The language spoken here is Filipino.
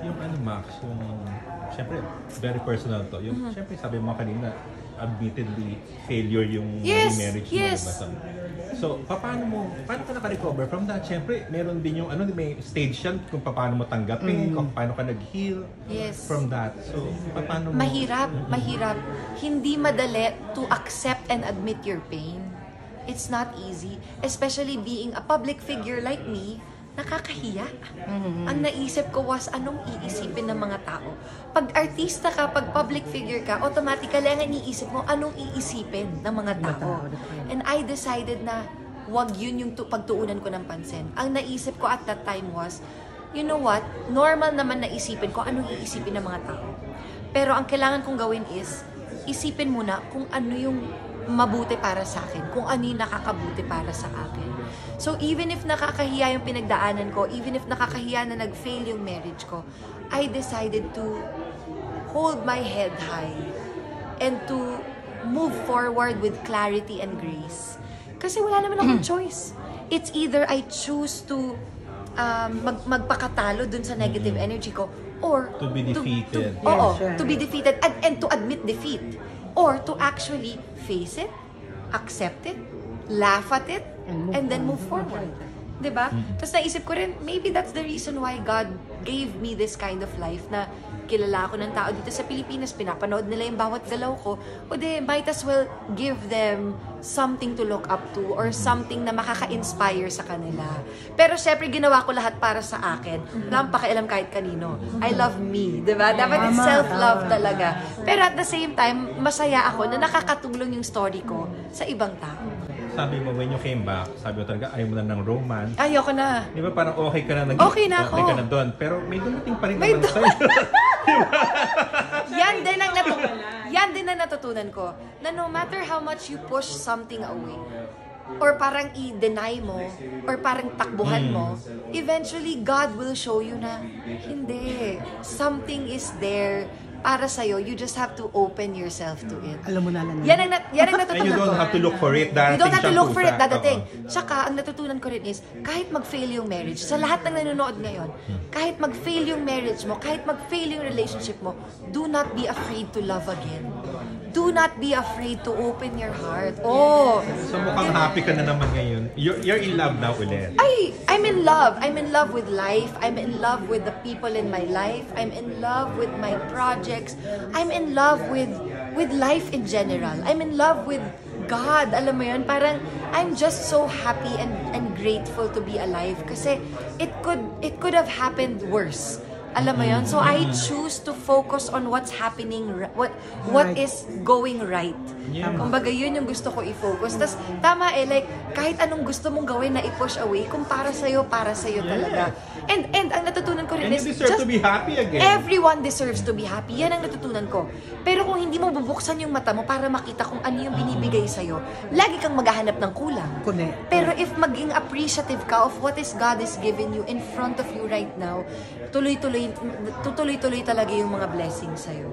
Yung ano, Max, yung, syempre, very personal to. Yung, syempre, sabi mo kanina, admittedly, failure yung marriage mo, diba? So, paano ka naka-recover from that? Syempre, meron din yung, may stage yan kung paano mo tanggapin, kung paano ka nag-heal from that. So, paano mo? Mahirap. Hindi madali to accept and admit your pain. It's not easy. Especially being a public figure like me, nakakahiya. Ang naisip ko was, anong iisipin ng mga tao? Pag artista ka, pag public figure ka, automatically ang iniisip mo, anong iisipin ng mga tao? And I decided na, wag yun yung pagtuunan ko ng pansin. Ang naisip ko at that time was, you know what? Normal naman na isipin ko, anong iisipin ng mga tao. Pero ang kailangan kong gawin is, isipin muna kung ano yung mabuti para sa akin, kung ano yung nakakabuti para sa akin. So even if nakakahiya yung pinagdaanan ko, even if nakakahiya na nag-fail yung marriage ko, I decided to hold my head high and to move forward with clarity and grace. Kasi wala naman akong choice. It's either I choose to magpakatalo dun sa negative energy ko, or to be defeated. To be defeated and to admit defeat. Or to actually face it, accept it, laugh at it, and then move forward. Diba? Tapos naisip ko rin, maybe that's the reason why God gave me this kind of life na kilala ako ng tao dito sa Pilipinas, pinapanood nila yung bawat galaw ko, o de, might as well give them something to look up to or something na makaka-inspire sa kanila. Pero syempre, ginawa ko lahat para sa akin. Wala akong pakialam kahit kanino. I love me, diba? Dapat it's self-love talaga. Pero at the same time, masaya ako na nakakatulong yung story ko sa ibang tao. Sabi mo, when you came back, sabi mo talaga, ayaw mo na ng romance. Ayoko na. Di ba parang okay ka na? Okay na ako. Okay ka na doon. Pero may dumating pa rin naman sa'yo. Yan din ang natutunan ko. Na no matter how much you push something away, or parang i-deny mo, or parang takbuhan mo, eventually God will show you na, hindi. Something is there para sa'yo, you just have to open yourself to it. Alam mo na lang. Yan ang natutunan ko. And you don't have to look for it. You don't have to look for it, dadating. Tsaka, ang natutunan ko rin is, kahit mag-fail yung marriage, sa lahat ng nanonood ngayon, kahit mag-fail yung marriage mo, kahit mag-fail yung relationship mo, do not be afraid to love again. Do not be afraid to open your heart. Oh! So mukhang happy ka na naman ngayon. You're in love now ulit. I'm in love. I'm in love with life. I'm in love with the people in my life. I'm in love with my projects. I'm in love with life in general. I'm in love with God. Alam mo yun? Parang I'm just so happy and grateful to be alive kasi it could have happened worse. Alam mo yun? So I choose to focus on what's happening, what is going right. Yeah. Kumbaga yun yung gusto ko i-focus. Tapos tama like kahit anong gusto mong gawin na i-push away, kung para sa'yo talaga. And ang natutunan ko rin And is you deserve to be happy again. Everyone deserves to be happy. Yan ang natutunan ko. Pero kung hindi mo bubuksan yung mata mo para makita kung ano yung binibigay sa'yo, lagi kang maghahanap ng kulang. Pero if maging appreciative ka of what is God is giving you in front of you right now, tuloy-tuloy talaga yung mga blessings sa'yo.